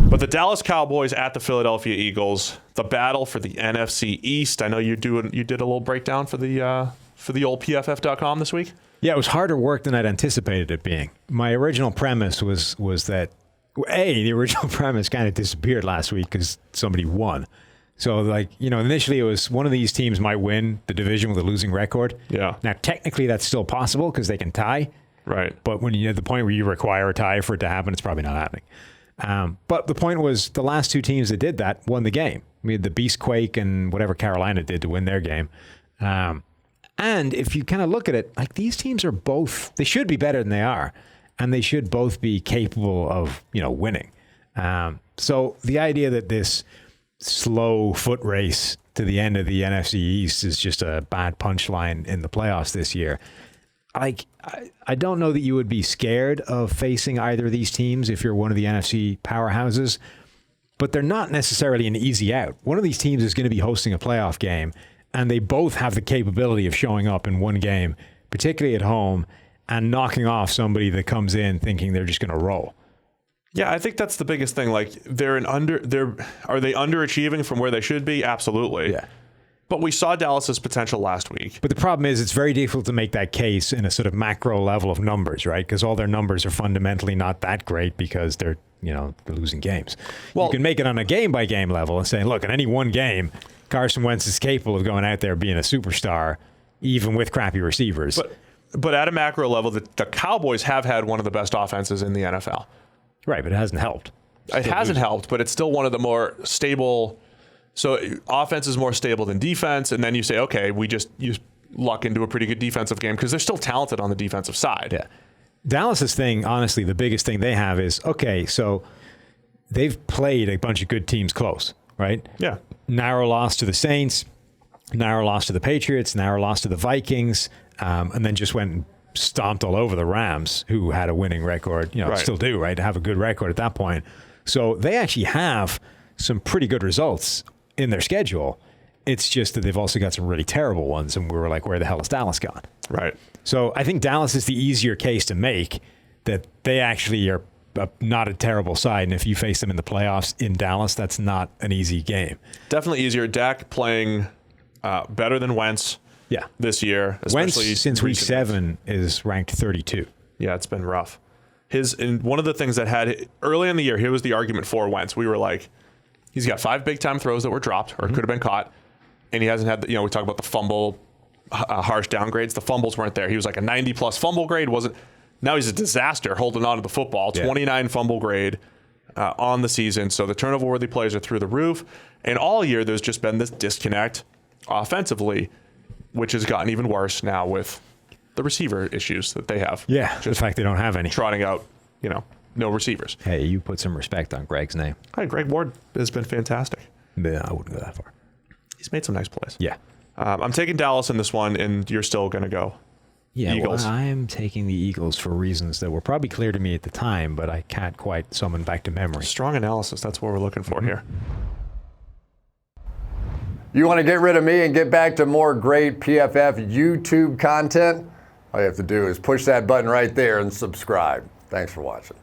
But the Dallas Cowboys at the Philadelphia Eagles, the battle for the NFC East. I know you did a little breakdown for the old PFF.com this week. Yeah, it was harder work than I'd anticipated it being. My original premise was that, the original premise kind of disappeared last week because somebody won. So, initially it was one of these teams might win the division with a losing record. Yeah. Now, technically that's still possible because they can tie. Right. But when you're at the point where you require a tie for it to happen, it's probably not happening. But the point was the last two teams that did that won the game. We had the Beastquake and whatever Carolina did to win their game. And if you kind of look at it, these teams are both, they should be better than they are. And they should both be capable of, winning. So the idea that this slow foot race to the end of the NFC East is just a bad punchline in the playoffs this year. I don't know that you would be scared of facing either of these teams if you're one of the NFC powerhouses, but they're not necessarily an easy out. One of these teams is going to be hosting a playoff game, and they both have the capability of showing up in one game, particularly at home, and knocking off somebody that comes in thinking they're just going to roll. Yeah, I think that's the biggest thing. Are they underachieving from where they should be? Absolutely. Yeah. But we saw Dallas's potential last week. But the problem is it's very difficult to make that case in a sort of macro level of numbers, right? Because all their numbers are fundamentally not that great because they're losing games. Well, you can make it on a game-by-game level and say, look, in any one game, Carson Wentz is capable of going out there being a superstar, even with crappy receivers. But at a macro level, the Cowboys have had one of the best offenses in the NFL. Right, but it hasn't helped. It hasn't helped, but it's still one of the more stable. So offense is more stable than defense, and then you say, okay, you luck into a pretty good defensive game because they're still talented on the defensive side. Yeah. Dallas's thing, honestly, the biggest thing they have is, okay, so they've played a bunch of good teams close, right? Yeah. Narrow loss to the Saints, narrow loss to the Patriots, narrow loss to the Vikings, and then just went and stomped all over the Rams, who had a winning record, right. Still do, right? Have a good record at that point. So they actually have some pretty good results in their schedule. It's just that they've also got some really terrible ones, and we were like, where the hell is Dallas gone? Right. So I think Dallas is the easier case to make, that they actually are not a terrible side, and if you face them in the playoffs in Dallas, that's not an easy game. Definitely easier. Dak playing better than Wentz this year. Especially Wentz, since week 7, is ranked 32. Yeah, it's been rough. And one of the things that had early in the year, here was the argument for Wentz. We were like, he's got 5 big-time throws that were dropped or could have been caught, and he hasn't had, we talk about the fumble, harsh downgrades. The fumbles weren't there. He was like a 90-plus fumble grade. Now he's a disaster holding on to the football. 29 fumble grade on the season. So the turnover-worthy plays are through the roof. And all year, there's just been this disconnect offensively, which has gotten even worse now with the receiver issues that they have. Yeah, just the fact they don't have any. Trotting out, no receivers. Hey, you put some respect on Greg's name. Hi, Greg Ward has been fantastic. Yeah, I wouldn't go that far. He's made some nice plays. Yeah. I'm taking Dallas in this one, and you're still going to go Eagles. Well, I'm taking the Eagles for reasons that were probably clear to me at the time, but I can't quite summon back to memory. Strong analysis. That's what we're looking for here. You want to get rid of me and get back to more great PFF YouTube content? All you have to do is push that button right there and subscribe. Thanks for watching.